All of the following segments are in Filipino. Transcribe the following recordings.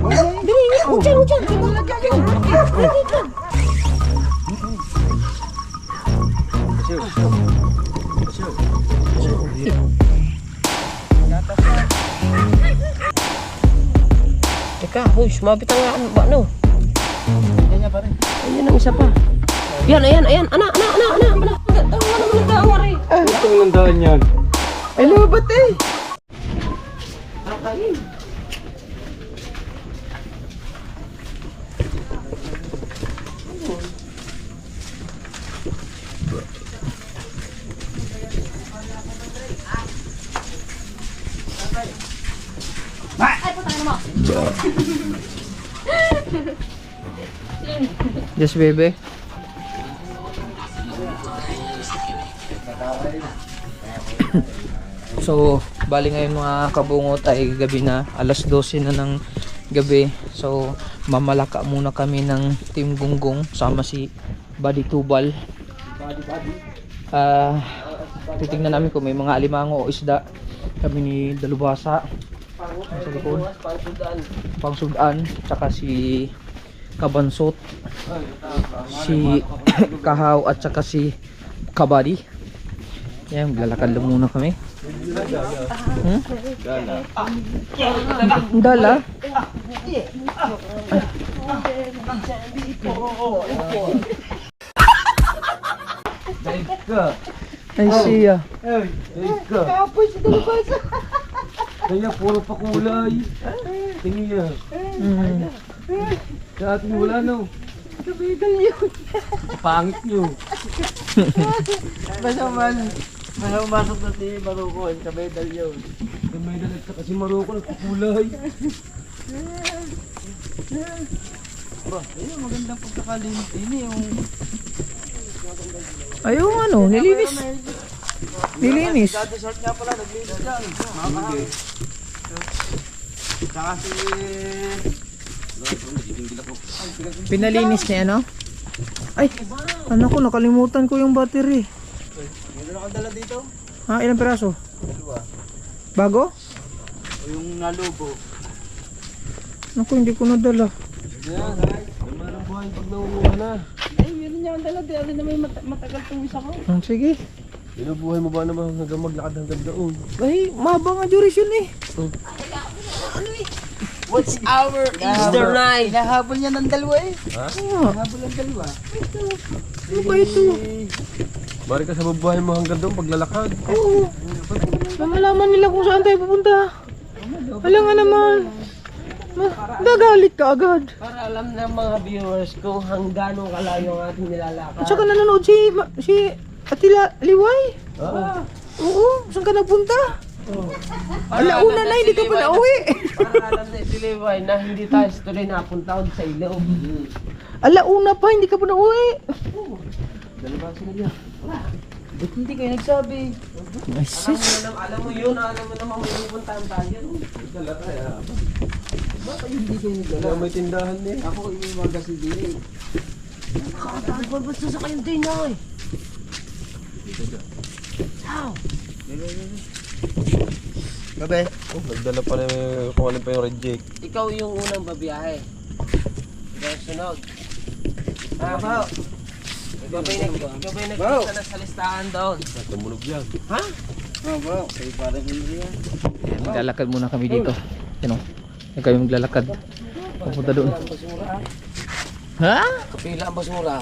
Dali, hujan. Teka, huy, sumabit ang ano. Yan niya pare. Ayan ang isa pa. Ayan. Anak. Tawa rin. Ito ang landaan yan. Ay, lubat eh. Akayin. Yes, baby. So, bali ngayon mga kabungot ay gabi na, alas 12 na ng gabi. So, mamalaka muna kami ng Team Gunggong sama si Buddy Tubal. Titignan namin kung may mga alimango o isda. Kami ni Dalubhasa sa likod, Pangsudan, tsaka si Kabansot, si Kahaw at tsaka si Kabady. Yan, maglalakad lang muna kami. Dala? Ay siya. Kapoy si Dalubhasa. Kaya puro pa kulay. Tingin niya. Sa atin wala no. Kabidal yun. Pangit niyo. Basta masok na si Marukon sa medal yun. May medal at saka si Maroko nagkukulay. Ba, ayun, magandang pagkakalinis. Ini yung... Ayun ano, nilinis. Nilinis. Dati short nga pala, naglinis lang. Makakahangin. Saka si... Pinalinis niya ano? Ay, ano ko, nakalimutan ko yung battery. May dala kang dala dito? Ha, ilang piraso? Dalawa. Bago? O yung nalubo. Naku, hindi ko nadala. Yan, ang buhay pag nauuha na. Ay, meron niya ang dala. Di na may matagal itong isa ko. Sige. Binubuhay mo ba naman hanggang maglakad hanggang doon? Ay, mahaba nga duration eh. What's our Easter night? Hinahabol niya ng dalawa eh. Ha? Hinahabol ng dalawa. Ano ba ito? Bari ka sa bubuhay mo hanggang doon paglalakad. Oo. Mamalaman nila kung saan tayo pupunta. Wala nga naman. Gagalit ka agad. Para alam ng mga viewers kung hanggang kalayo ang ating nilalakad. At saka nanonood si Atila Liway. Ah, Oo, saan ka nagpunta? Alauna na, hindi ka pa nauwi. Para alam na itilibay na hindi tayo sa tuloy napunta sa ilaw. Alauna pa, hindi ka pa nauwi. Dalawa sila niya. Ba't hindi kayo nagsabi? Ay, sis. Alam mo yun, alam mo naman may pupuntahan tayo. dala kaya. Bakit hindi kayo nagdala? Kaya may tindahan eh. Ako yung mga sige. Nakakatagal basta sa kayong day na eh. How? Gabi. Oh, nagdala pa rin kung alin pa yung reject. Ikaw yung unang babiyahe. Ikaw ang sunod. Bao. Ikaw ba yung nagkita na sa listahan doon? Tumunog yan. Ha? Bro, kayo parang hindi yan. Maglalakad muna kami dito. Ano? Ikaw kami maglalakad. Pupunta doon. Basura. Ha? Kapila ang basura.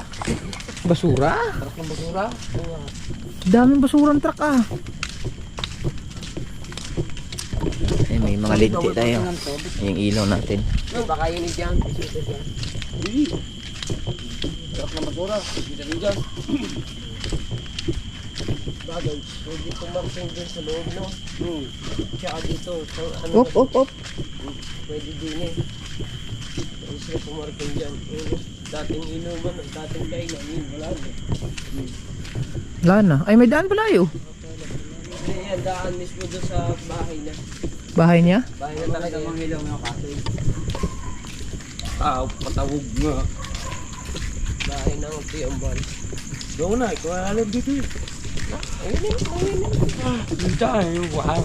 Basura? Tarak ng basura. Daming basurang truck ah. Ay, may mga linti tayo. Yung ilaw natin. Baka yun dyan. Tarak ng basura. Dito rin dyan. Bagay. Pwede pumarking dyan sa loob, no? Tsaka dito. So, ano Op. Pwede din eh. Pwede sila pumarking dyan. Dating inuman, dating kainan, yun, wala na. Wala na. Ay, may daan pala yun. Hindi yan, daan mismo doon sa bahay na. Bahay niya? Bahay na talaga yung ilaw ng kaso. Patawag nga. Bahay ng Piambal. Doon na, ikaw alam dito eh. Ayun eh. Dito ay, wow.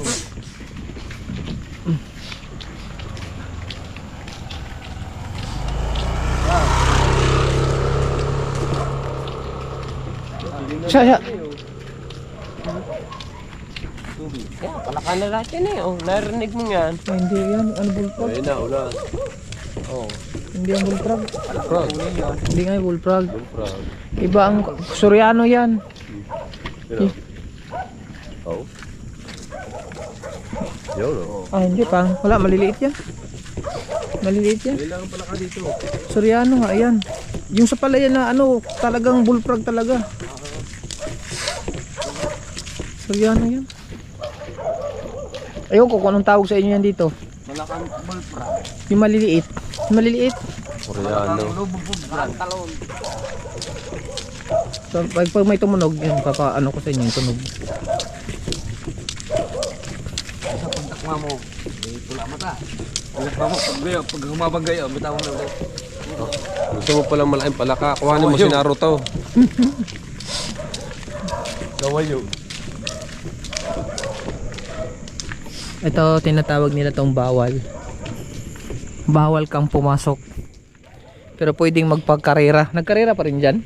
Siya. Kaya, palakan na lahat yan eh. Oh, narinig mo yan. Ay, hindi yan. Ano bullfrog? Ayun na, ulan. Oh, Hindi yan bullfrog. frog. Hindi nga yung bullfrog. Frog. Iba ang Soriano yan. Yun oh. Yun oh. Ah, hindi pa. Wala, maliliit yan. Maliliit yan. Kailangan pala ka dito. Soriano nga, yan. Yung sa palayan na ano, talagang bullfrog talaga. Soriano yan. Ayun ko kung anong tawag sa inyo yan dito. Malakang bullfrog. Yung maliliit. Yung maliliit. Koreano. Talon. So, pag may tumunog, yan, ano ko sa inyo yung tunog. Sa pagtakma mo, may pula mata. Pag humabagay, bitawang na ulit. Gusto mo palang malaking palaka. Kuhanin mo si Naruto. Kawayo. Ito, tinatawag nila tong bawal. Bawal kang pumasok. Pero pwedeng magpagkarera. Nagkarera pa rin dyan?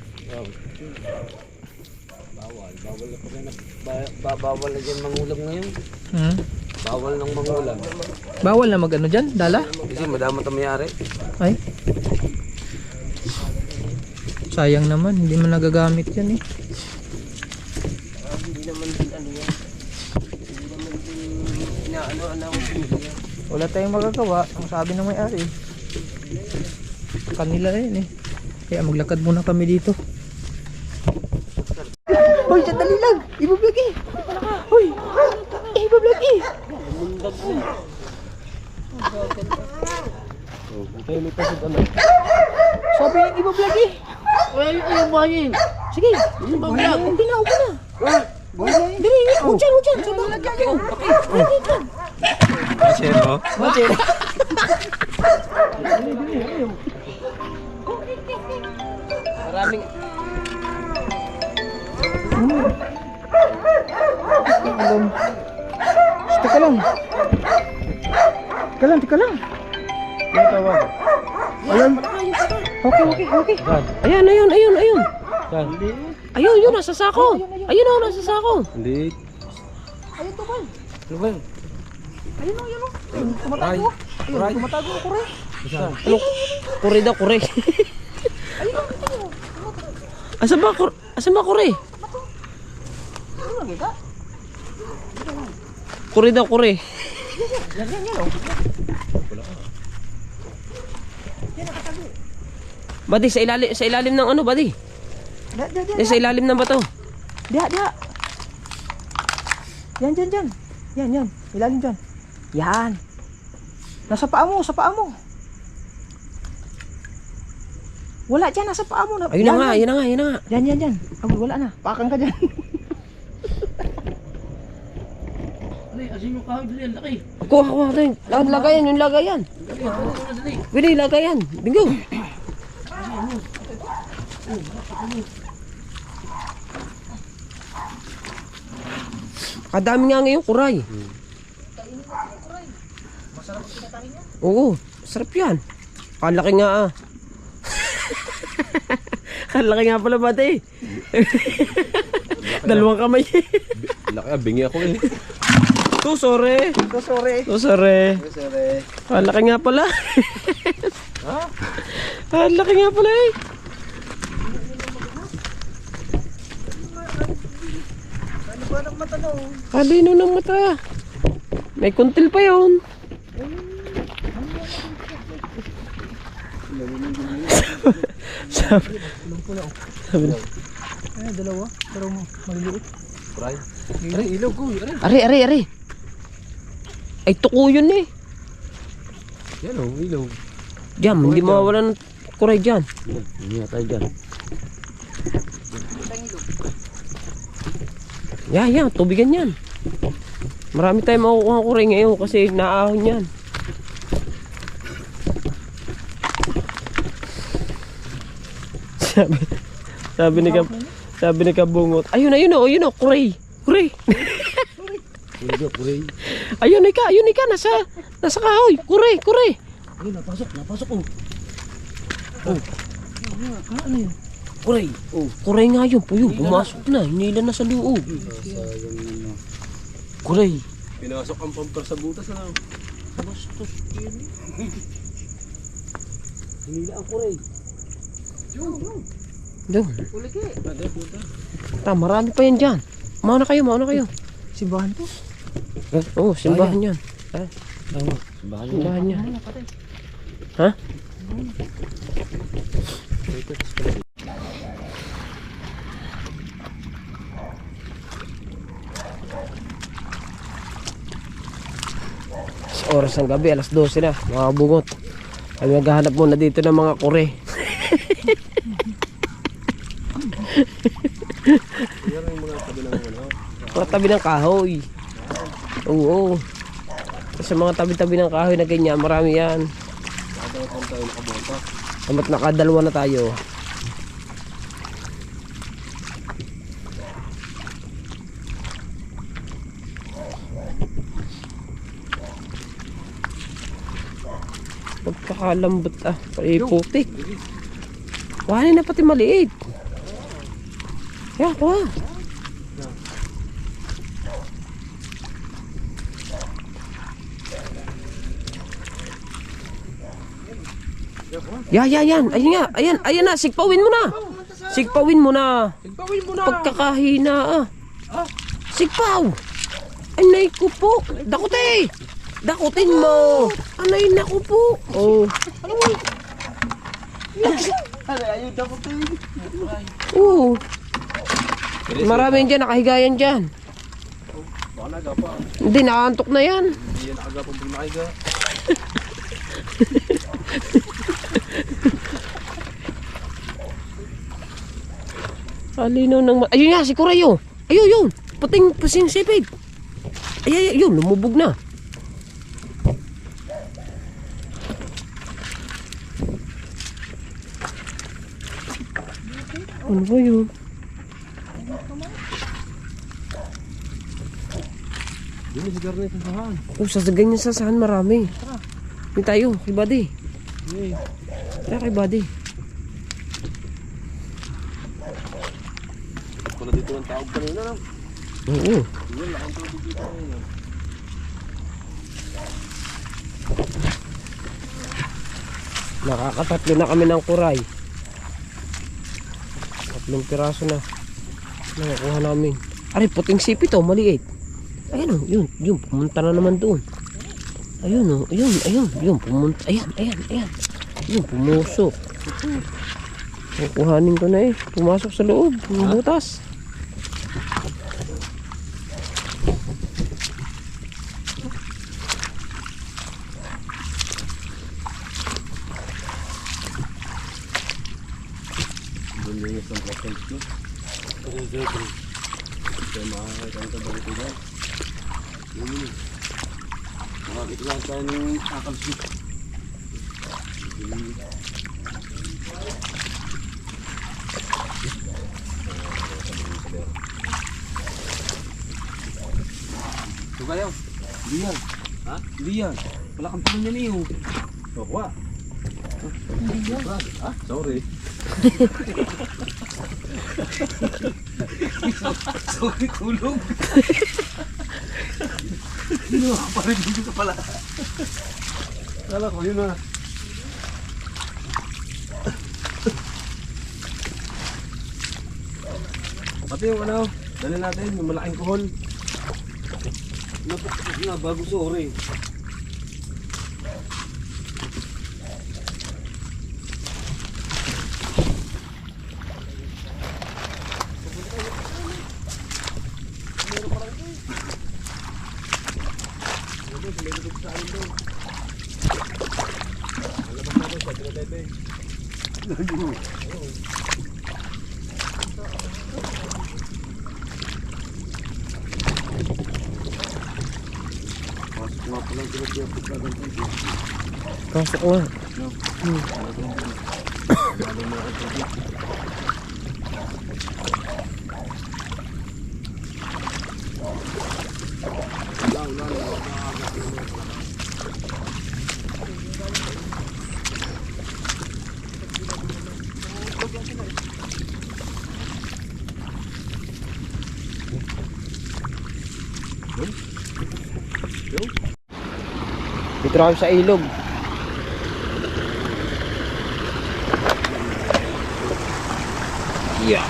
Bawal na dyan mangulam ngayon. Hmm? Bawal ng mangulam. Bawal na mag ano dyan? Dala? Kasi madama ito mayari. Ay. Sayang naman. Hindi mo nagagamit yan eh. Hindi naman din ano yan. Hindi naman din inaano-ano ang pinili yan. Wala tayong magagawa. Ang sabi ng may-ari. Kanila rin eh. Kaya maglakad muna kami dito. Hoy, sandali lang! Ibablog eh! Hoy! Ibablog eh! Mundag mo. Sabi yung ibablog eh! Ay, bayin. Sige! Ibablog! Hindi na, upo na! Dali, hujan! Sabi lang kayo! Masero. Maraming Teka lang! Ano tawag? Ayan! Okay! Ayan. Yan. Ayun, yun, nasa sako. Ayun, nasa sako. Hindi. Ayun to, Bal! Ano ba? Ayun o! Tumatago! Ayun, tumatago ako rin! Ano? Kure daw, kure. Asa ba kure? Ano lagi ka? Kure daw, kure. Yan o! Badi, sa ilalim ng ano, badi? Sa ilalim ng bato. Diha! Yan! Ilalim dyan! Yan! Nasa paa mo! Wala dyan! Nasa paa mo! Ayun na nga. Yan! Agul, wala na! Pakang ka dyan! Kuha tayo. Lagayan, yung lagayan. Bili, lagayan. Bingo. Kadami nga ngayon kuray. Oo, sarap yan. Kalaki nga ah. Kalaki nga pala bate. Dalawang kamay. Laki, bingi ako eh. Sorry. Kalaki nga pala. Kalaki nga pala eh. Kalino ng mata. May kuntil pa yun. sabi Ay, dalawa. Pero maliliit. Fry. Aray, ilaw ko. Ari. Ay, tuko yun eh. Yan o, ilaw. Diyan, hindi mawawala ng kuray dyan. Hindi tayo dyan. Yan, tubigan yan. Marami tayong makukuha ng kuray ngayon kasi naahon yan. Sabi ni Kabungot, ayun o, kuray. Ayun ka, nasa kahoy, kuray. Ayun, napasok oh. Oh. Ano yun? Kuray. Kuray nga yun. Puyo, pumasok na. Hinila na sa loob. Kuray. Pinasok ang pamper sa butas na. Bastos yun. Hinila ang kuray. Diyan. Marami pa yan dyan. Mauna kayo, mauna kayo. Simbahan to. Oo, simbahan yan. Simbahan Simbahan yan. Ha? Oras ng gabi, alas 12 na, mga bungot. Kami maghahanap muna dito ng mga kure. Yan yung mga tabi ng ano. Mga tabi ng kahoy. Oo. Sa mga tabi-tabi ng kahoy na ganyan, marami yan. Nakadawat tayo nakabota. Dapat nakadalawa na tayo. Pagkakalambot putik. Kuhanin na pati maliit. Yan, kuha. Yan. Ayun nga. Ayan na. Sigpawin mo na. Sigpawin mo na. Sigpawin mo na. Pagkakahina Sigpaw. Anay ko po. Dakote. Dakutin mo. Anay na ko po. Oh. Ayun dakotin. Oo. Maraming dyan. Nakahigayan dyan. Baka nagapa. Hindi. Nakaantok na yan. Hindi yan nakagapang pag nakahiga. Alino ng... Ayun nga. Si Kurayo. Ayun yun. Puting pusing sipig. Ay, yun. Lumubog na. Ano ba yun? Yun yung sigar na itong sahan. Oh, sa ganyan sasahan marami. Hindi tayo, kay buddy. Tara kay buddy. Kung dito ng tawag kanina lang. Oo. Yun, laking tubig dito ngayon. Nakakatatlo na kami ng kuray. 3 piraso na. Nakakuha namin. Aray, puting sipit oh, maliit. Ayan oh, yun, pumunta na naman doon. Ayun oh, yun, pumunta. Ayan. Yun, pumusok. Kukuhanin ko na pumasok sa loob, yung butas. Doon yung isang kapal ko. Kaya makakita ang tabang ito dyan. Makakita lang tayo ng akal soup. Ito kayo. Hindi yan. Ha? Hindi yan. Wala kang tulong yan iyo. Bakwa. Sorry. Sorry, tulong. Hindi mo pa rin dito ka pala. Kala ko yun na. Pati yung ano, dali natin yung malaking kuhol. Napakasas na bago sorry. Pasok nga. na kami sa ilog. Yeah.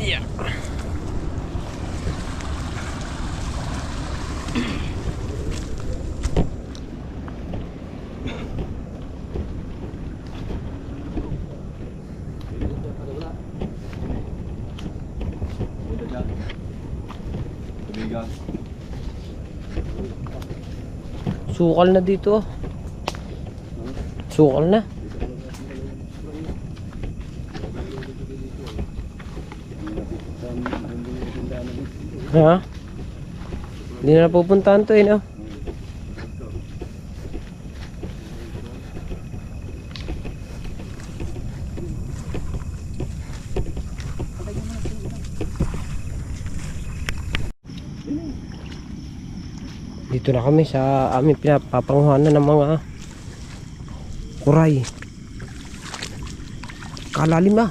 Yeah. Sukal na dito. Sukal na. Ha? Hindi na pupuntahan to eh, no? Dito na kami sa aming pinapapanguhanan ng mga kuray. Kalalim ah.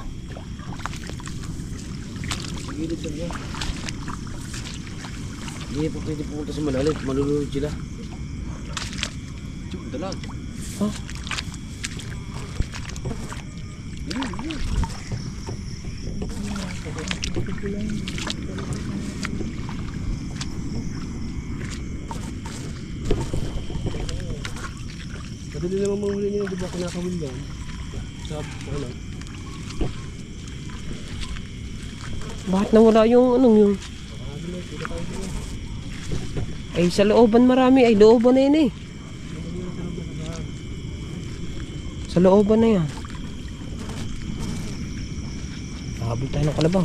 Hindi pa pwede pumunta sa malalim. Malulunod sila. Dalag. Ha? Madali naman mahuli nyo. Di ba kinakawin yan? Sa ano? Bakit nawala yung anong yun? Ay sa looban marami. Ay looban na yun eh. Sa looban na yan. Habol tayo ng kalabaw.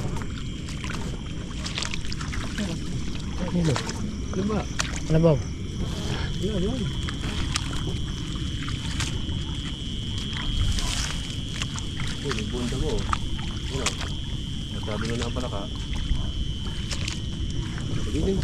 Ayun o. Kalabaw. Bunda mo. Nagsabi na ang palaka. Pagiging.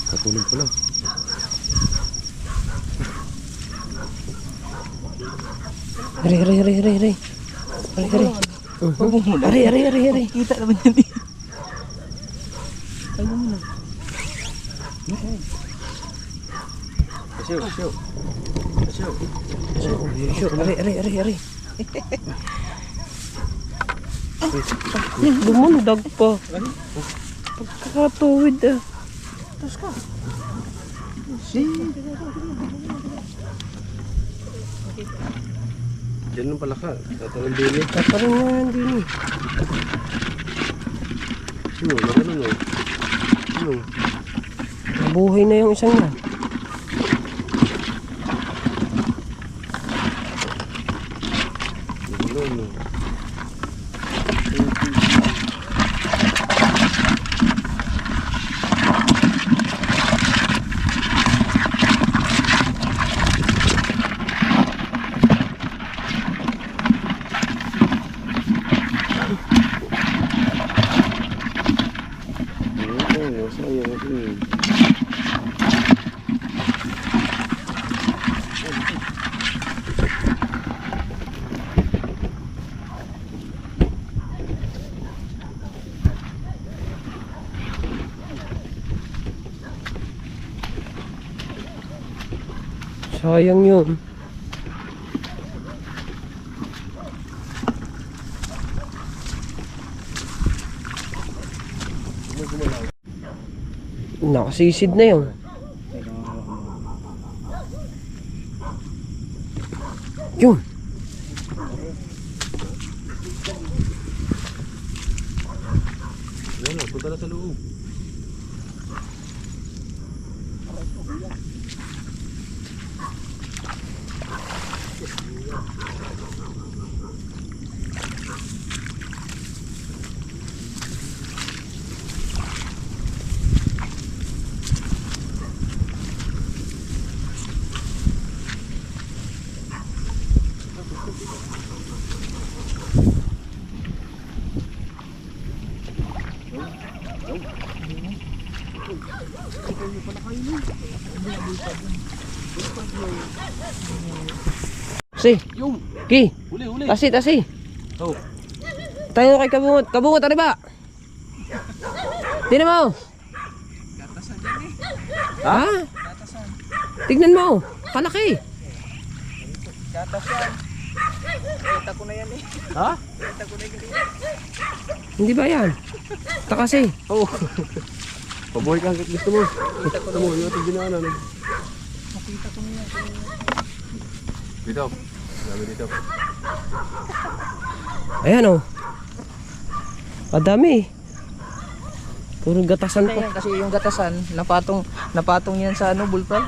Katulog pa lang. Hari. Hari. Kita naman yan eh. Kasyo. Hari. Lumundag pa. Pagkakatuwid ah. Diyan ng palaka. Tatanong din eh. Tatanong nga yan din eh. Sino? Nakanon o. Sino? Nabuhay na yung isang yan. Nakanon o. Sayang yun. Nakasisid na yun. Yun. Yan, punta na sa loob. Si, Yung, Ki, huli. tasi. Oh. Tayo kay Kabungot. Kabungot, ano ba? Tingnan mo. Ha? Tignan mo. Kalaki. Ha? Hindi ba yan? Takasi. Oo. Pabuhay ka hanggang gusto mo. Gusto mo, yung ating dinaanan. Dito. Dami dito. Ayan oh. Kadami. Puro gatasan Yan, pa. kasi yung gatasan, napatong yan sa ano, bullfrog.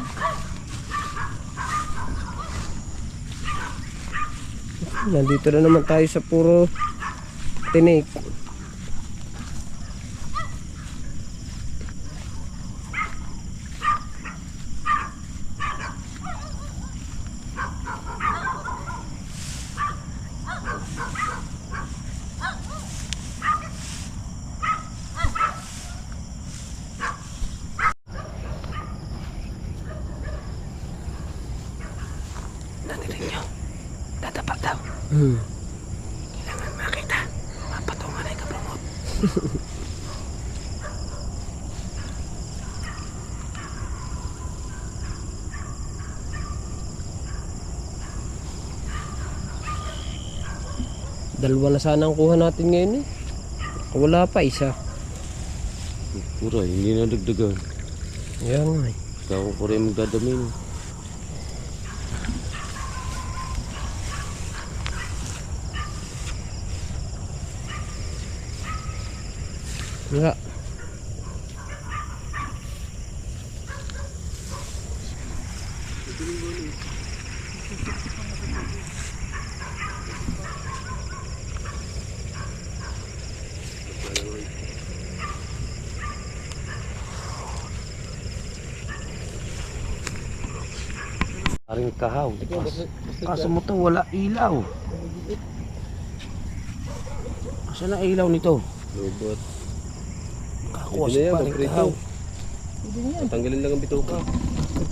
Nandito na naman tayo sa puro tinik. Natinig nyo, dadapat daw. Kailangan makita, mapatungan ay kapamot. Dalawa na sana ang kuha natin ngayon eh. Wala pa isa. Pura, hindi na dagdagan. Ayan nga eh. Kaya ko rin magdadamin. Wala. Aring kahaw. Kaso mo to, wala ilaw. Saan ang ilaw nito? Lubot. Kakuha Hindi na yan, sa paring paprito. kahaw. Hindi na yan. Tanggalin lang ang bituka.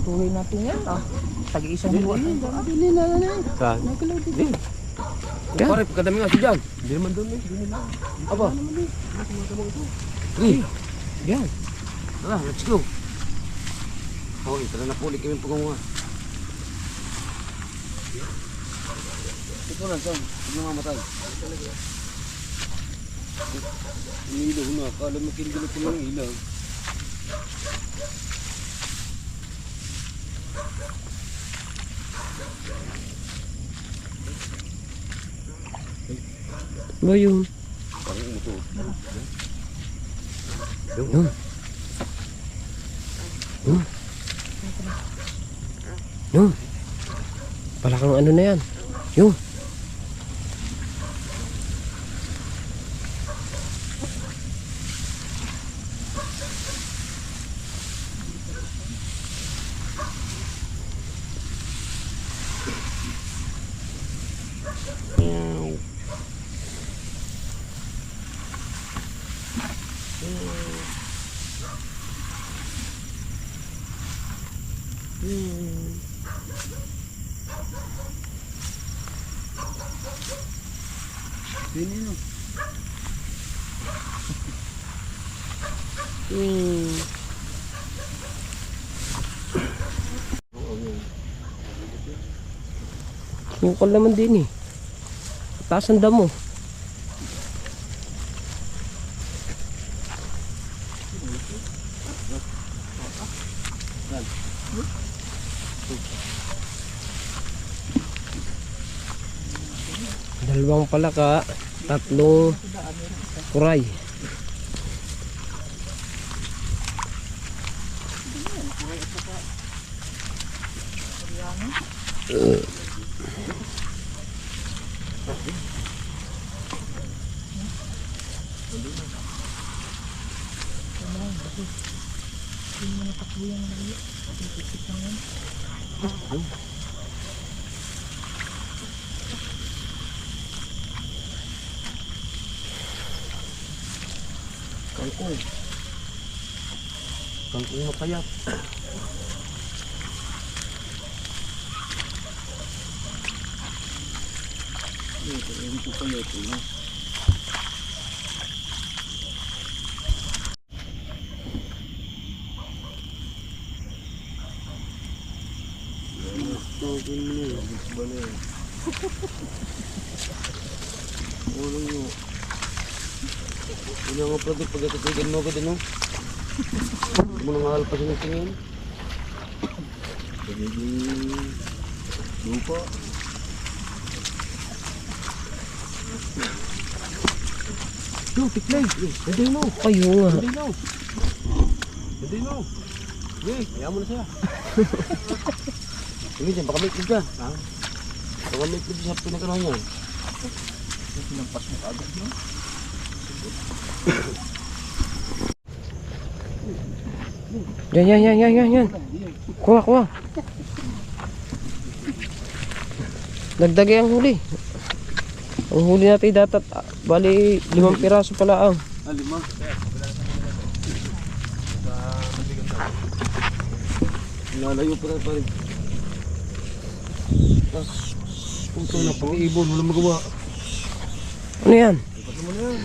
Tuloy natin yan ah. Tag-iisang buwan. Saan? Yan. Pare, pagkadami nga si Jan. Hindi naman doon eh. Aba. Yan. Tara, let's go. Okay, tara na po ulit kami pagunga. Ito lang, Sam. Huwag na mamatay. Umilaw na. Akala mo kinigilot ko ng ilaw. Ba yun? Parang umuto. Yun. Yun. Yun. Palakang ano na yan. Yun. Bukal naman din eh. Taas ang damo. Dalawang palaka, tatlong kuray. Kangkong mapayat. Ini ang produk pagkakatigan mo ko din, no? Mo nang alpas ng tingin. Lupa. Yo, tiklay. Pwede no. Kayo nga. Pwede no. Pwede no. Hey, kaya mo na siya. Sige dyan, baka may clip dyan. Ha? Baka may clip sa pinaganohan niya. Sinampas mo agad, no? Yan. Kuha. Nagdagay ang huli. Ang huli natin dapat, bali 5 piraso pala ang. Lima. Nalayo pa rin pa rin. Puto na pang-ibon, wala magawa. Ano yan? Ipatid mo na yan.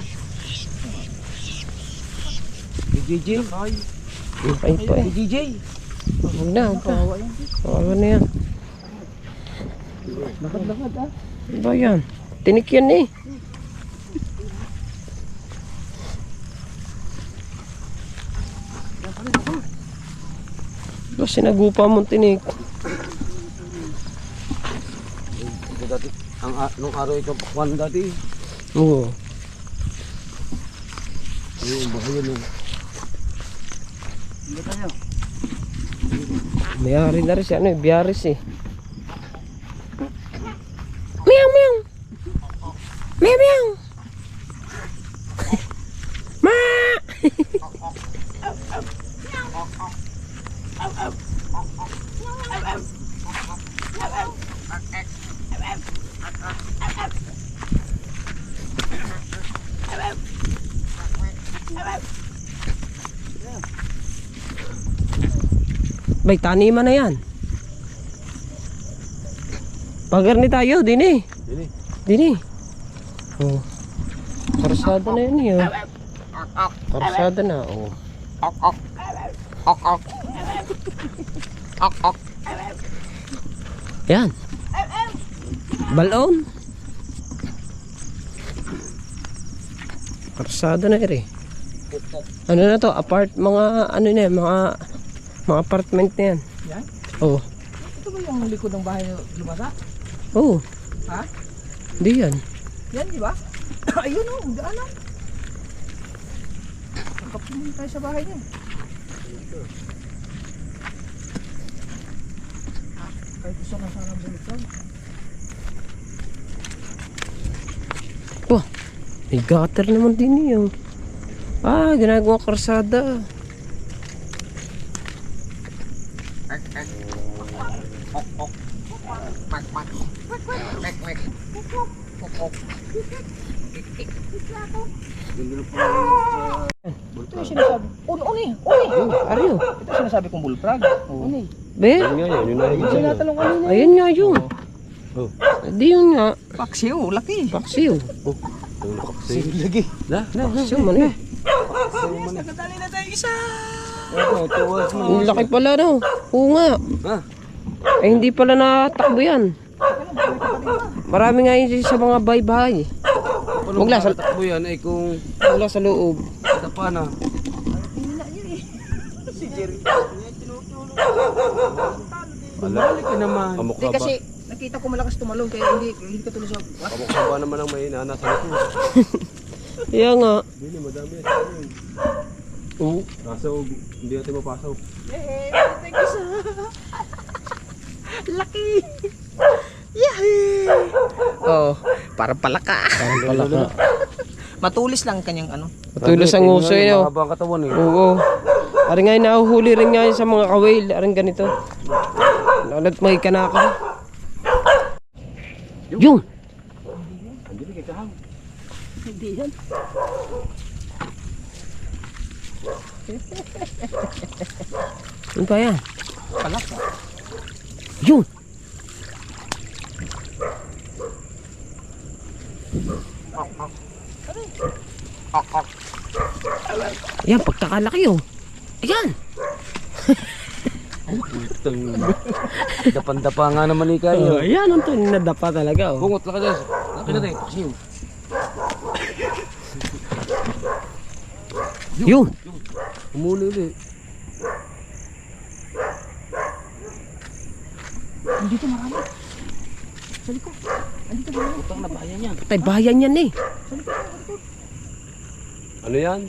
DJ? Ay pa eh. DJ. Huwag na. Kawawa na yan. Lakad ah. Ano ba yan? Tinik yan eh. Ba sinagupa mong tinik? Ito dati, nung araw ikaw pakwan dati. Oo. Yung bahaya nun. Mayari na rin siya. Ano eh, biyaris eh. Meow. Meow. Ma! Bay, taniman na yan. Pagarni tayo, dini. Dini. Oh. Karsada na yun eh. Oh. Karsada na, oh. Yan. Balon. Karsada na rin. Ano na to? Mga ano na yan, mga apartment na yan. Yan? Oo. Ito ba yung likod ng bahay na lumasa? Oo. Ha? Hindi yan. Yan, di ba? Ayun o, ang daan o. Nakapunin tayo sa bahay niya. Kahit isa na sana balikan. Wah, may gutter naman din yun. Ah, ginagawa karsada. Ito yung sinasabi. Uni! Ariyo. Ito yung sinasabi kong bullfrog. Uni. Be? Yun na Yung sinatalong kanina. Ayun nga yun. Oh. Di yun nga. Paksiw, laki. Paksiw. Sige lagi. Paksiw man eh. Nakadali na tayo isa. Ang laki pala no. Oo nga. Ha? Eh hindi pala natakbo yan. Marami nga yun sa mga bahay-bahay. Paano Wag lang, makatakbo yan eh kung Wala sa loob. tapa na. Balik ka naman. Hindi kasi nakita ko malakas tumalon kaya hindi ka tuloy sa Kamukha ba naman ang may nana sa likod? Kaya nga. Hindi, madami yan. Oo. Kaso, hindi natin mapasok. thank you sir. Lucky. Yay! Oo. Parang palaka. Parang palaka. Matulis lang kanyang ano. Matulos ang uso yun. Mahaba ang katawan eh. Oo. Aring nga nahuhuli rin nga yun sa mga kawil. Aring ganito. Lalo't may kanaka. Yung! Hindi yan. Ano pa yan? Palaka. Yung! Ayan, pagkakalaki oh. Ayan! Dapan-dapa nga naman ni Oh, kayo. ayan, ang to, nadapa talaga oh. Bungot, laki na. Laki na rin. Kasi yun. Yung! Umuli ulit. Andito marami. Sa likod. Andito marami. Utang na bayan yan. Patay bayan yan eh. Ano yan?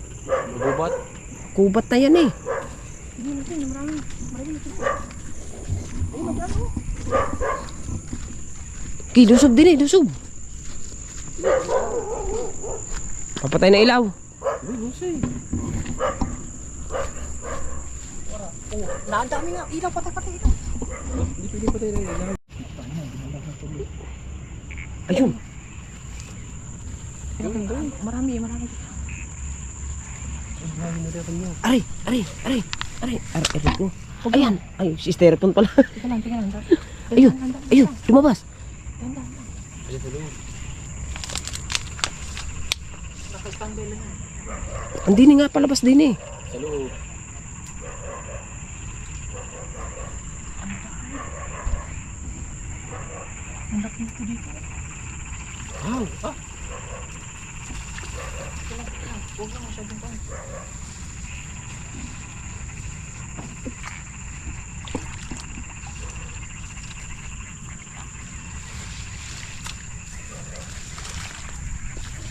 Mabubat? Kubat na yan eh. Hindi natin, marami. Marami na sila. Ay, magano. Okay, lusob din eh, lusob. Papatay na ilaw. Ang dami nga. Ilaw, patay-patay ito. Hindi pwede patay na yun. Ayun. Marami, marami. Aray, aray, aray. Aray, aray ko. Ayan. Ay, si styrofoam pala. Tika lang, tika lang. Ayun, ayun, lumabas. Nakastandel na. Andini nga palabas din eh. Sa loob. Ang laki nito dito. Wow! Ah! Huwag lang masyadong pa.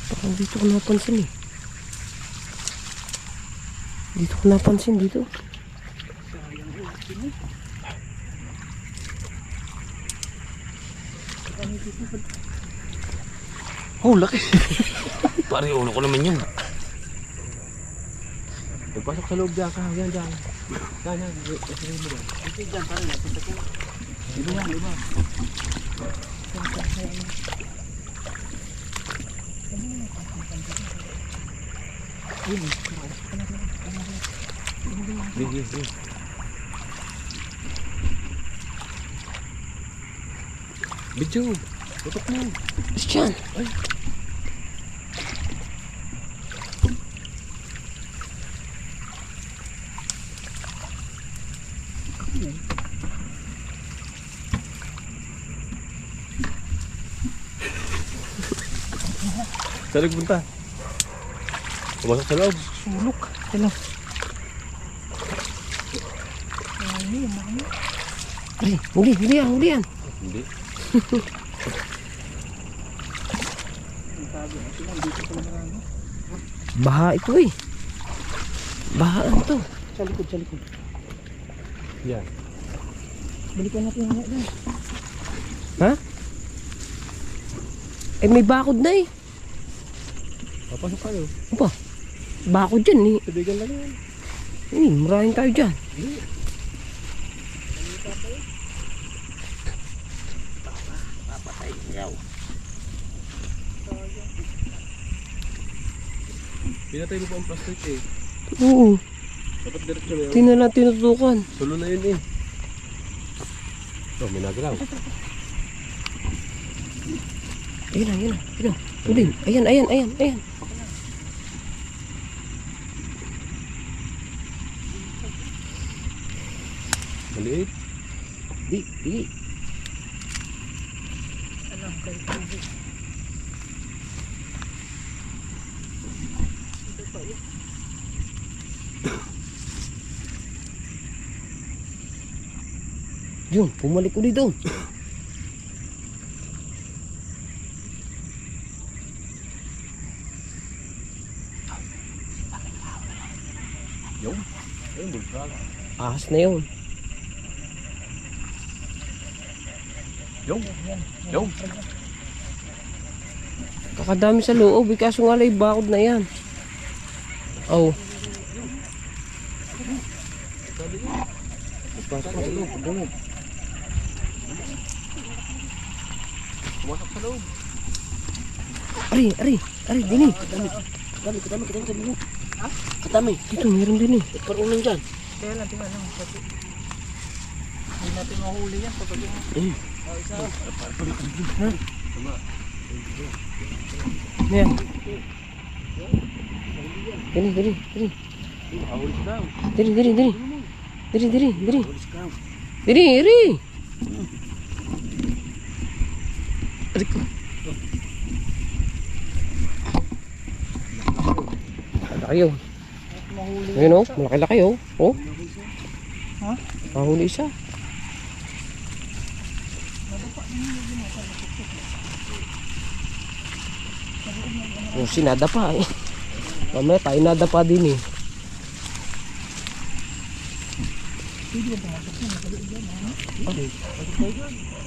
Parang dito ko napansin eh. Dito ko napansin dito. Oh, laki! Pare, ulo ko naman yun. Nagpasok sa loob dyan ka. Yan, dyan. Yan, yan. Yan, mo dyan. Ito dyan, parang napunta ko. Iba yan, iba. Bigi, bigi. Bidyo. Tutok mo. Is dyan. Saan nagpunta? Pumasok sa loob. Sulok. Ito Ay, huli, huli yan, huli yan. Hindi. Baha ito eh. Bahaan to. Sa likod, sa likod. Yan. Balikan natin yung mga doon. Ha? Eh may bakod na eh. Papasok kayo. Apa? Bakod dyan eh. Tubigan lang yan. Maraming tayo dyan. Pinatay mo pa ang plastic eh. Oo. Dapat diretso na yun. Tingnan natin tinutukan. Sulo na yun eh. Oh, may nagalaw. Ayun na, ayun na. Ayun na. Tuloy. Ayan, ayan, ayan, ayan. Maliit. Di, di. Yun, pumalik ulit doon. Ahas na yun. Yung. Kakadami sa loob, kaso nga lay bakod na yan. Oh. Pumasok sa loob. Ari, dini. Katami sa loob. Katami. Dito, meron din eh. Parang nandyan. Kaya lang, tingnan lang. Kasi hindi natin mahuli yan kapag yung... isa. Ayan. Diri. Ahulis daw. Diri. Ahulis ka. Diri. Ari ko. Malaki yun. Ayun oh, malaki-laki oh. Oh. Ha? Mahuli isa. Oh, sinadapa eh. Mamaya tayo nadapa din eh.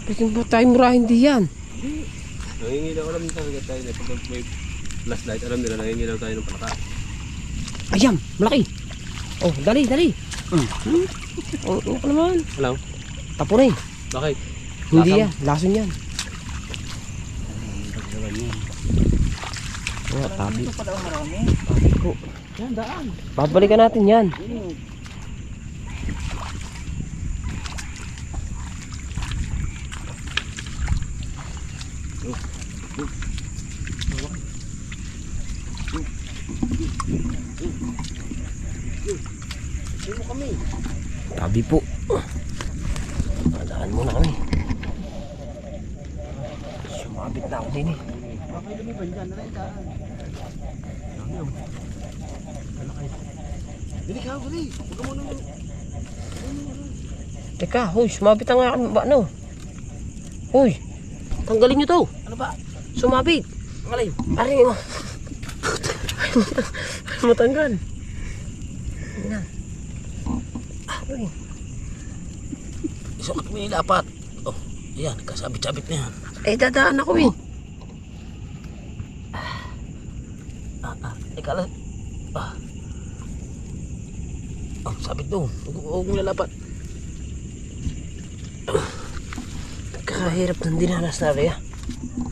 Pwede ba tayo murahin di yan? Nangingilaw alam talaga tayo na pag may flashlight alam nila nangingilaw tayo ng palaka. Ayam, malaki. Oh, dali. Oh, ano ka naman? Alam? Tapo na eh. Bakit? Hindi Lasam? yan, lason yan. Mga tabi. Ito pala ang marami. Tabi ko. Yan, daan. Babalikan natin yan. Tabi po. Daan muna kami. Sumabit na ako din eh. Okay, lumiban dyan. Daan. Dili ka, dali. Huwag mo nang... Teka, huy, sumabit ang aking ano. Huy, tanggalin nyo to. Ano ba? Sumabit. Malay. Aray mo. Matanggal. Yan. Aray. Isukat mo yung lapat. Oh, yan. Kasabit-sabit na yan. Eh, dadaan ako eh. Ika lang. Oh, sabit doon. Huwag mo lalapat. Kakahirap ng dinanas na rin ah.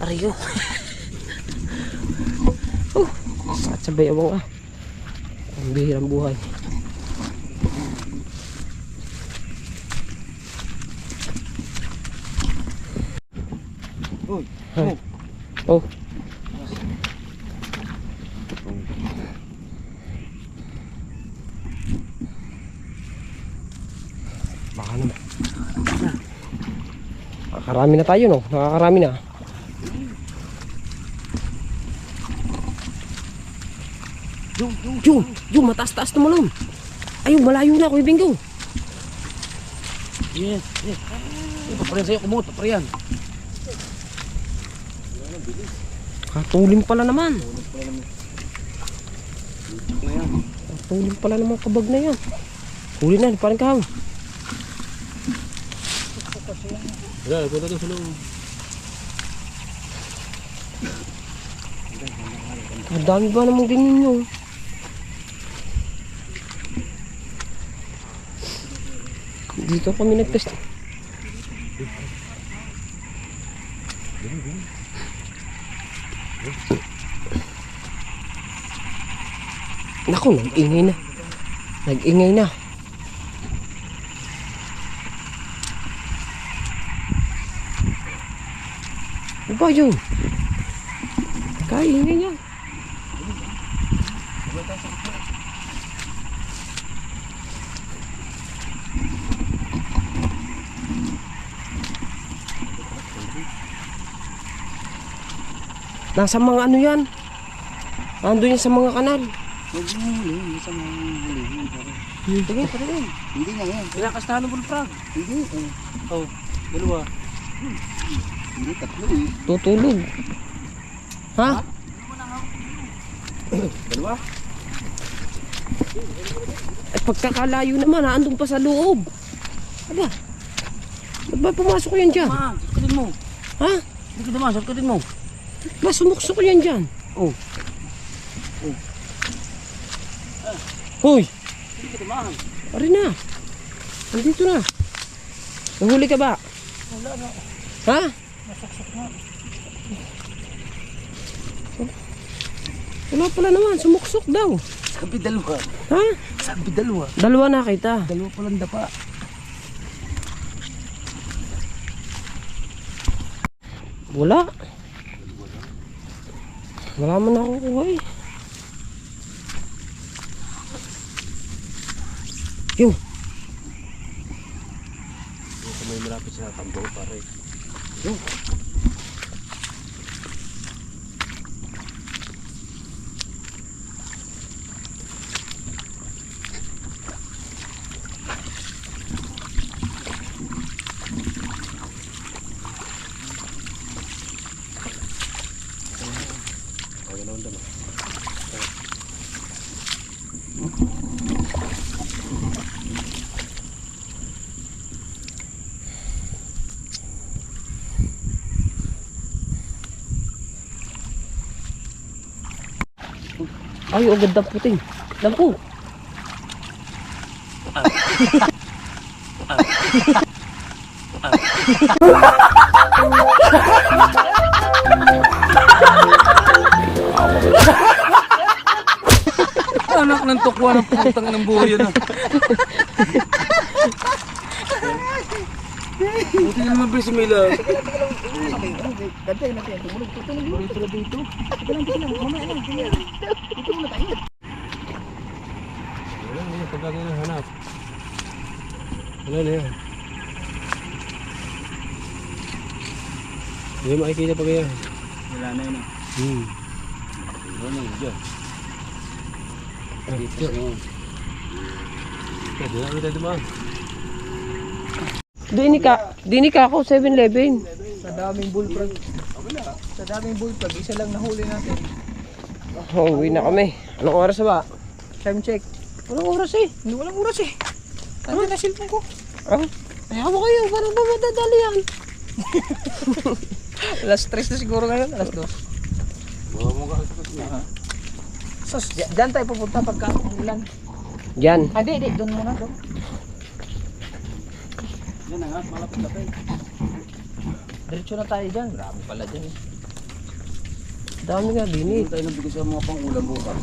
Aray ko. Sakit sa bayawang ah. Ang bihirang buhay. Uy, Ay. Oh. Baka naman. Nakakarami na tayo no? Nakakarami na. Yung mataas-taas tumalon. Ayun, malayo na Kuya Bingo. Yes. Paparehan sa'yo. Kumot. Paparehan. Katulim pala naman. Katulim pala naman kabag na yan. Huli na, parang kahang. wala, punta doon sa loob. Ang dami ba namang ganyan nyo? Dito kami nagtest. Naku, nag-ingay na. Nag-ingay na. Ano ba yun? Kaingay niya. Nasa mga ano yan? Nandun yan sa mga kanal. Huwag mo huli, hindi sa mga huli. Tingin, tingin. Hindi na yan. Kinakastahan ng bullfrog. Hindi, Oh, dalawa. hindi tatlo eh. Tutulog. Ha? Dalawa? At pagkakalayo naman, andun pa sa loob. Aba, ba't ba pumasok yan dyan? Ma, sarkatin mo. Ha? Hindi ka naman, sarkatin mo. Ba, sumuksok yan dyan. Oh. Hoy, Hindi ka naman. pare na. Nandito na. Nahuli ka ba? Wala na. Ha? Nasaksak na. Wala pala naman, sumuksok daw. Sabi dalawa. Ha? Sabi dalawa. Dalawa nakita. Dalawa palang dapa. Wala. Wala man ako kuha eh. Yung. May malapit sa tambo pare. Ay, ang ganda puting. Lampu. Anak ng tukwa ng putang ng buhay yan. Buti na naman si Mila. Gantay natin. Tumulog. Dito na dito. Mamaya lang. Dito muna tayo. Wala na yan, pagkagay na hanap. Wala na yan. Hindi makikita pa kaya. Wala na yun. Wala na yun dyan. Dito. Pwede na kita dumaan. Dini ka ako, 7-Eleven. Sa daming bullfrog. Sa daming bullfrog, isa lang nahuli natin. Oh, uwi na kami. Anong oras na ba? Time check. Anong oras eh? Hindi walang oras eh. Nandiyan na cellphone ko. Ah? Ayaw mo kayo, parang ba madadali yan? Alas 3 na siguro ngayon. Alas 2. Mga mukha sa kasi. Sus, dyan tayo pupunta pagka ulan. Yan. Ah, di, doon muna, doon. Yan na nga, malapit na tayo. Diretso na tayo dyan. Grabe pala dyan eh. Dami nga, Dini. Tayo nang bigay sa mga pang-ulam bukas.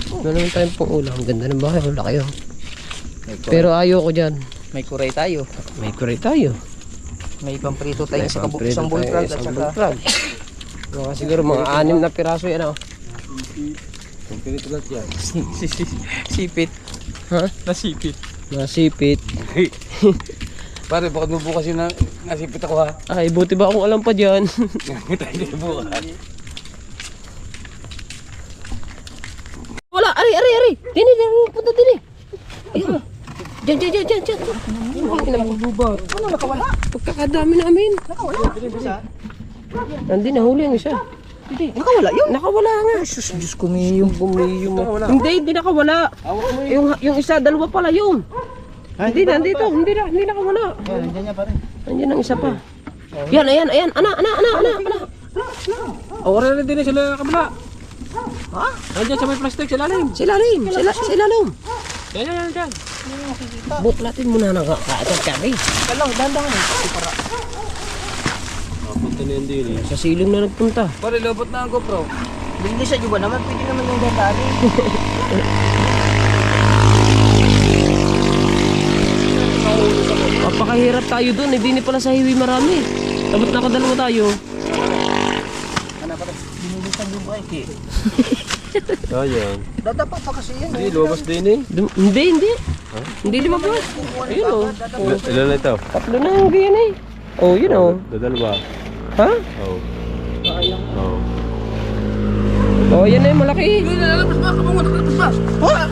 Ano naman tayong pang ulam? Ang ganda ng bahay, wala kayo. Pero ayaw ko dyan. May kuray tayo. May kuray tayo. May pamprito tayo May sa pamprito isang tayo, bullfrog at isang saka bullfrog. Mga siguro mga 6 na piraso yan oh. Kung pinito lang yan. sipit. Ha? Nasipit. Nasipit. Pare, bakit mo bukas yun na nasipit ako ha? Ay, buti ba akong alam pa dyan? Tayo na bukas. Wala, ari. Dini, punta dini. Ayun. Diyan. Ano nakawala? Pagkakadami namin. Nandun, nahuli ang isa. Hindi, nakawala yun. Nakawala nga. Sus, Diyos ko ngayon. Bumiyong. Hindi nakawala. Yung isa, dalawa pala yun. Hindi nandito. Hindi nakawala. Nandiyan niya pa rin. Nandiyan ang isa pa. Yan, ayan. Ana. Oras na din sila kabila. Ha? Nandiyan sa may plastic, sila rin. Silalim. Yan. Buklatin muna na kaatag kami. Kalang, dandahan. Para. Punta na yan din eh. Sa silong na nagpunta. Pare, lobot na ang GoPro. Hindi sa juba naman, pwede naman yung dandaan. Papakahirap tayo doon. Hindi ni pala sa hiwi marami. Dapat nakadalawa tayo. Binulisan yung bike eh. Ayan. Dadapa pa kasi yan. Hindi, lumabas din eh. Hindi. Hindi lumabas. Ayun o. Ilan na ito? 3 na ang ganyan eh. Oh, yun o. Dadalwa. Ha? Oo. Sayang. Oo. Oh, yan na yung malaki. Lalabas ba? Kamungot, lalabas ba? Ha?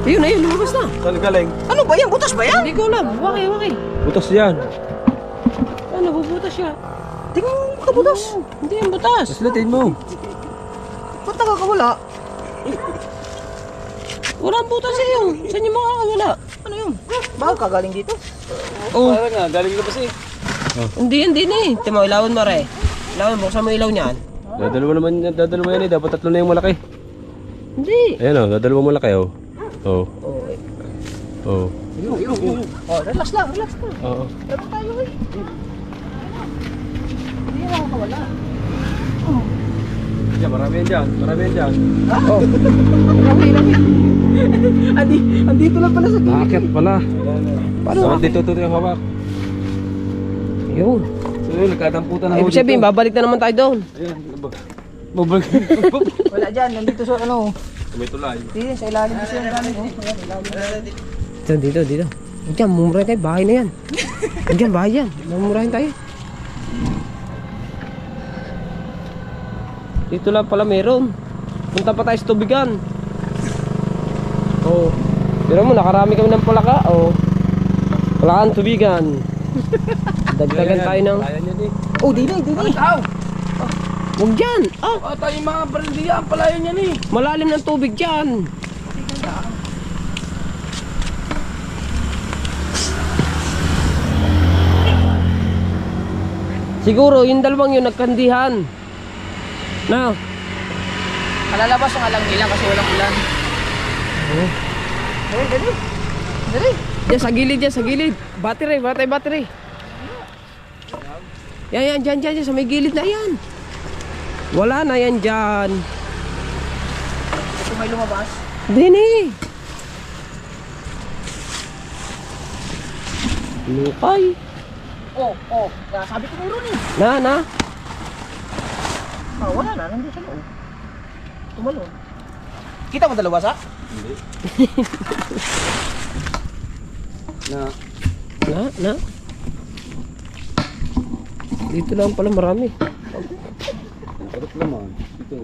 Ayun na yun, lumabas na. Saan galing? Ano ba yan? Butas ba yan? Hindi ko alam. Waki, waki. Butas yan. Ano, bubutas siya. Tingnan mo kabutas. Hindi yan butas. Slatin mo. Ba't nakakawala? Wala ang butas eh yun. Saan yung makakawala? Ano yun? Bakit kagaling dito? Oh, Parang nga, galing labas eh. hindi na eh. Timo, ilawin mo re. Ilawin, buksan mo ilaw niyan. Dadalawa yan eh. Dapat tatlo na yung malaki. Hindi. Ayan o, dadalawa malaki oh. Oh. Oh. Oh, relax lang, relax lang. Oo. Meron tayo eh. Hindi na nakakawala. Diyan, marami yan dyan. Marami yan dyan. Oh. Andito lang pala sa gilid. Nakakit pala. Paano? Dapat dito ito yung hawak. Yun. So yun, nagkadamputan na ho Ibig sabihin, babalik na naman tayo doon. Ayan, babag. Wala dyan, nandito sa ano. May tulay. Hindi, sa ilalim kasi yung gamit. Oh. Ayan, ilalim. Dito. Diyan, mumurahin tayo. Bahay na yan. Diyan, bahay yan. Mumurahin tayo. Dito lang pala meron. Punta pa tayo sa tubigan. Oh. Pero mo, nakarami kami ng palaka. Oh. Palakan tubigan. Dagdagan tayo ng... Ayan yan eh. Oh, dili. Huwag dyan. Ah, Tayo yung mga barilya, ang palayo niyan eh. malalim ng tubig dyan. Siguro, yung dalawang yun nagkandihan. Na. Kalalabas ang alang nila kasi walang ulan. Oh. Dali. Diyan sa gilid. Battery. Yan, dyan, sa may gilid na yan. Wala na yan dyan. Ito may lumabas. Dini. Lukay. Oh. Sabi ko meron eh. Na. Ah, wala na, nandun sa loob. Tumalon. Kita mo dalawa sa? Hindi. Na. Dito lang pala marami. Ang sarap naman. Ito.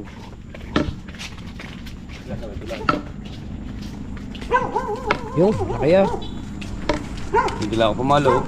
Yung, kaya. Hindi lang ako pumalo.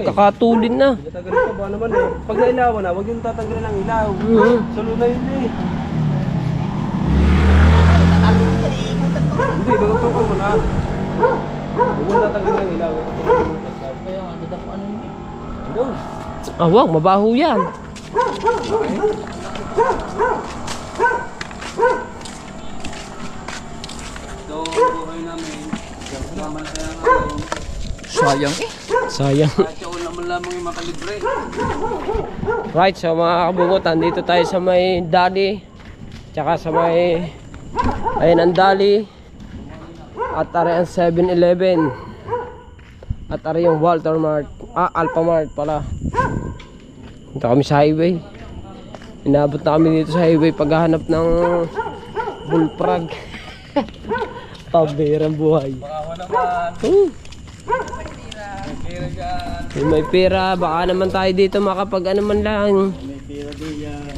Kakatulin na. Tatagalin pa ba naman eh. Pag nailawan na, huwag yung tatanggalin ng ilaw. Salo na yun eh. Hindi, magtutukol mo na. Huwag mo tatanggalin ng ilaw. Kaya ano daw ano yun eh. Doon. Wag, mabaho yan. Ito, buhay namin. Naman kaya ngayon. Sayang eh. Sayang. Kahit yung naman lamang yung makalibre. Right, so mga kabungutan, dito tayo sa may Dali. Tsaka sa may... Ayun ang Dali. At ari ang 7-Eleven. At ari yung Walter Mart. Alpha Mart pala. Dito kami sa highway. Inabot na kami dito sa highway paghahanap ng bullfrog. Pabirang buhay. Baka naman. Pera dyan. Kung may pera, baka naman tayo dito makapag ano man lang. May pera din yan.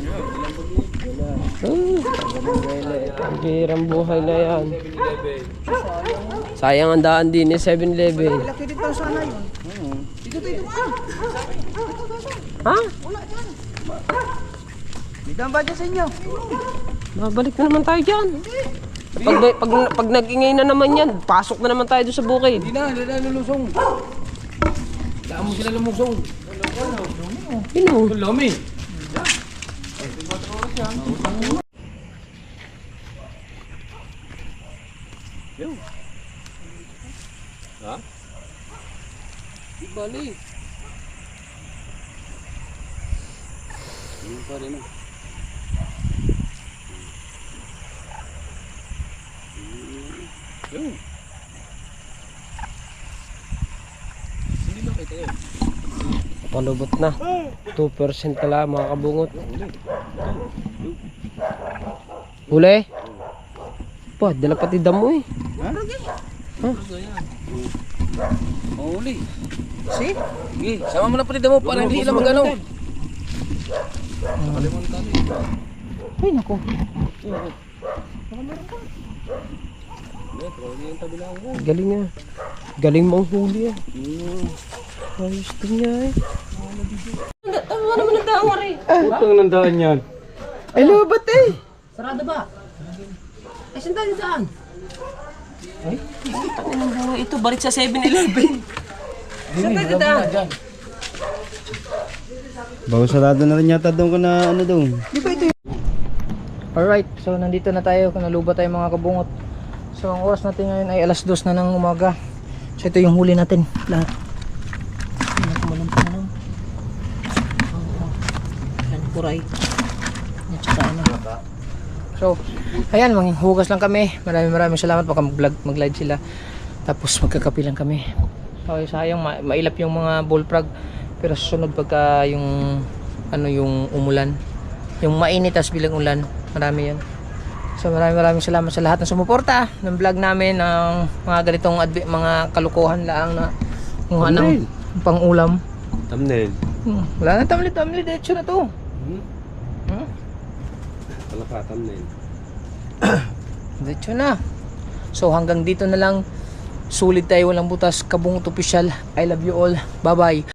Ang pirang buhay na yan. 7-Eleven. Sayang ang daan din ni 7-Eleven. Laki din daw sana yun. Dito man. Ha? May daan ba dyan sa inyo? Babalik na naman tayo dyan. Pag nag-ingay na naman yan, pasok na naman tayo doon sa bukid. Hindi na lulusong. Daan mo sila lumusong. Sino? Lomi. Ha? Di bali. Yun pa rin. Yun. Hindi makita yun. Palubot na. 2% na lang mga kabungot. Huli? Pa, dala pati damo eh. Mahuli. See? Sige, sama mo na pati mo para hindi sila mag-ano. Ay, naku. Galing nga. Galing mo ang huli ah. Ayos din nga eh. Putang nandaan yan. Ay, lubat eh. Sarado ba? Ay, saan tayo daan? Ito, balik sa 7-Eleven. Saan tayo daan? Bago sarado na rin yata doon ko na ano doon. Alright, so nandito na tayo, naluba tayo mga kabungot. So ang oras natin ngayon ay alas 2 na ng umaga. So ito yung huli natin, lahat. Yan, kuray. Yan, tsaka ano. So, ayan, manghugas lang kami. Maraming salamat, baka mag-live sila. Tapos magkakapi lang kami. Okay, sayang, mailap yung mga bullfrog. Pero susunod pagka yung ano yung umulan, yung mainit as bilang ulan, marami yan. So maraming salamat sa lahat ng sumuporta ng vlog namin ng mga ganitong mga kalukuhan lang na kung anong pang-ulam. Thumbnail. Wala na thumbnail, diretso na to. Wala ka, thumbnail. Diretso na. So hanggang dito na lang. Sulit tayo, walang butas. Kabungot Official. I love you all. Bye bye.